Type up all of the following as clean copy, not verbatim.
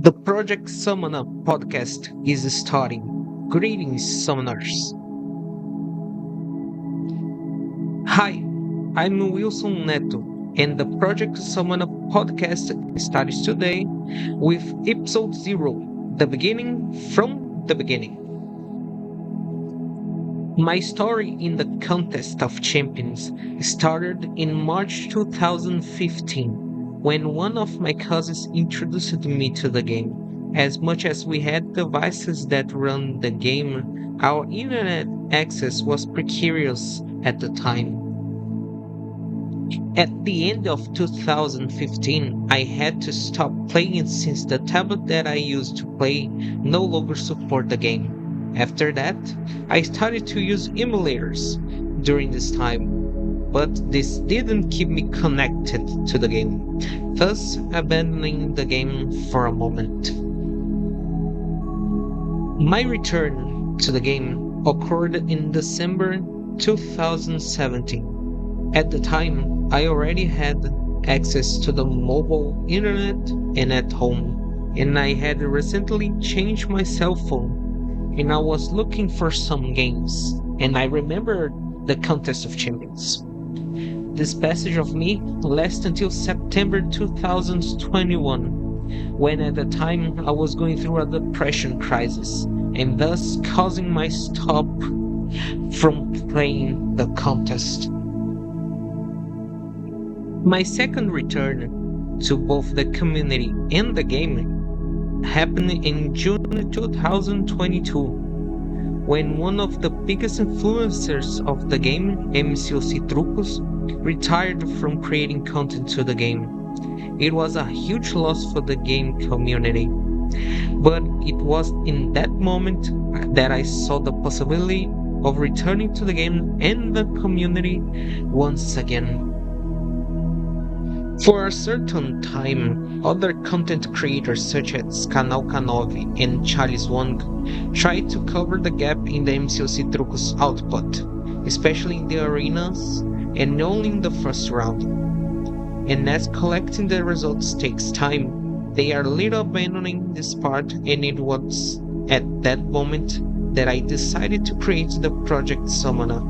The Project Summoner podcast is starting. Greetings, summoners. Hi, I'm Wilson Neto, and the Project Summoner podcast starts today with episode 0, the beginning from the beginning. My story in the Contest of Champions started in March 2015 when one of my cousins introduced me to the game. As much as we had devices that run the game, our internet access was precarious at the time. At the end of 2015, I had to stop playing since the tablet that I used to play no longer supported the game. After that, I started to use emulators during this time, but this didn't keep me connected to the game, thus abandoning the game for a moment. My return to the game occurred in December 2017. At the time, I already had access to the mobile internet and at home, and I had recently changed my cell phone, and I was looking for some games, and I remembered the Contest of Champions. This passage of me lasted until September 2021, when at the time I was going through a depression crisis, and thus causing my stop from playing the contest. My second return to both the community and the game happened in June 2022, when one of the biggest influencers of the game, MCOC Trucos, retired from creating content to the game. It was a huge loss for the game community, but it was in that moment that I saw the possibility of returning to the game and the community once again. For a certain time, other content creators such as Kanal K9 and Charles Wong tried to cover the gap in the MCOC Trucos output, especially in the arenas and only in the first round. And as collecting the results takes time, they are little abandoning this part, and it was at that moment that I decided to create the Project Summoner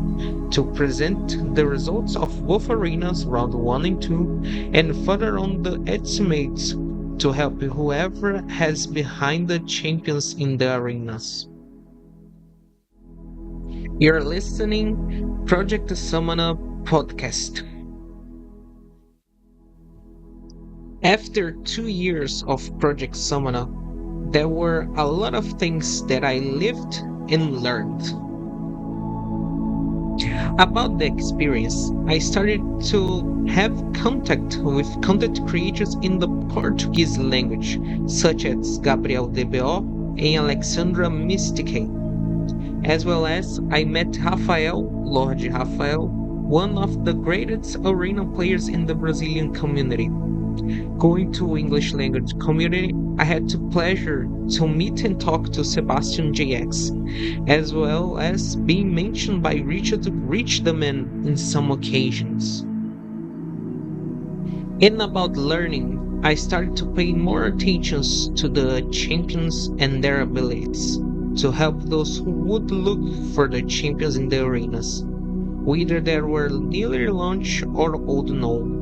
to present the results of both arenas round 1 and 2 and further on the estimates to help whoever has behind the champions in the arenas. You're listening Project Summoner podcast. After 2 years of Project Summoner, there were a lot of things that I lived and learned. About the experience, I started to have contact with content creators in the Portuguese language, such as Gabriel DBO and Alexandra Mystique, as well as I met Rafael, Lord Rafael, one of the greatest arena players in the Brazilian community. Going to English language community, I had the pleasure to meet and talk to Sebastian JX, as well as being mentioned by Richard Rich the Man in some occasions. And about learning, I started to pay more attention to the champions and their abilities, to help those who would look for the champions in the arenas, whether they were newly launched or old known.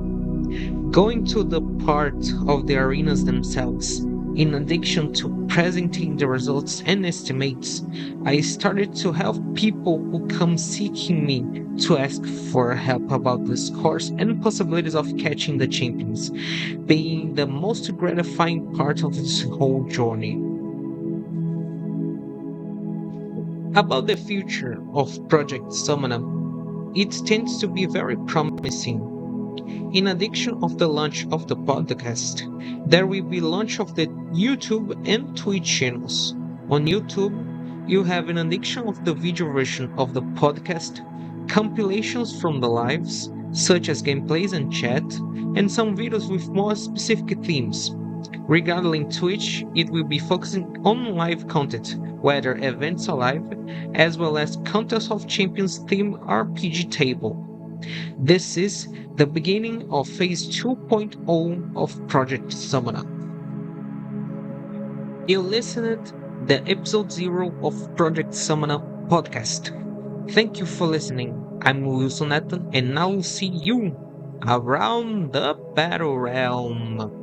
Going to the part of the arenas themselves, in addition to presenting the results and estimates, I started to help people who come seeking me to ask for help about the scores and possibilities of catching the champions, being the most gratifying part of this whole journey. About the future of Project Summoner, it tends to be very promising. In addition of the launch of the podcast, there will be launch of the YouTube and Twitch channels. On YouTube, you have an addition of the video version of the podcast, compilations from the lives, such as gameplays and chat, and some videos with more specific themes. Regarding Twitch, it will be focusing on live content, whether events are live, as well as Contest of Champions theme RPG table. This is the beginning of Phase 2.0 of Project Summoner. You listened the episode 0 of Project Samana podcast. Thank you for listening. I'm Wilson Neto, and I'll see you around the battle realm.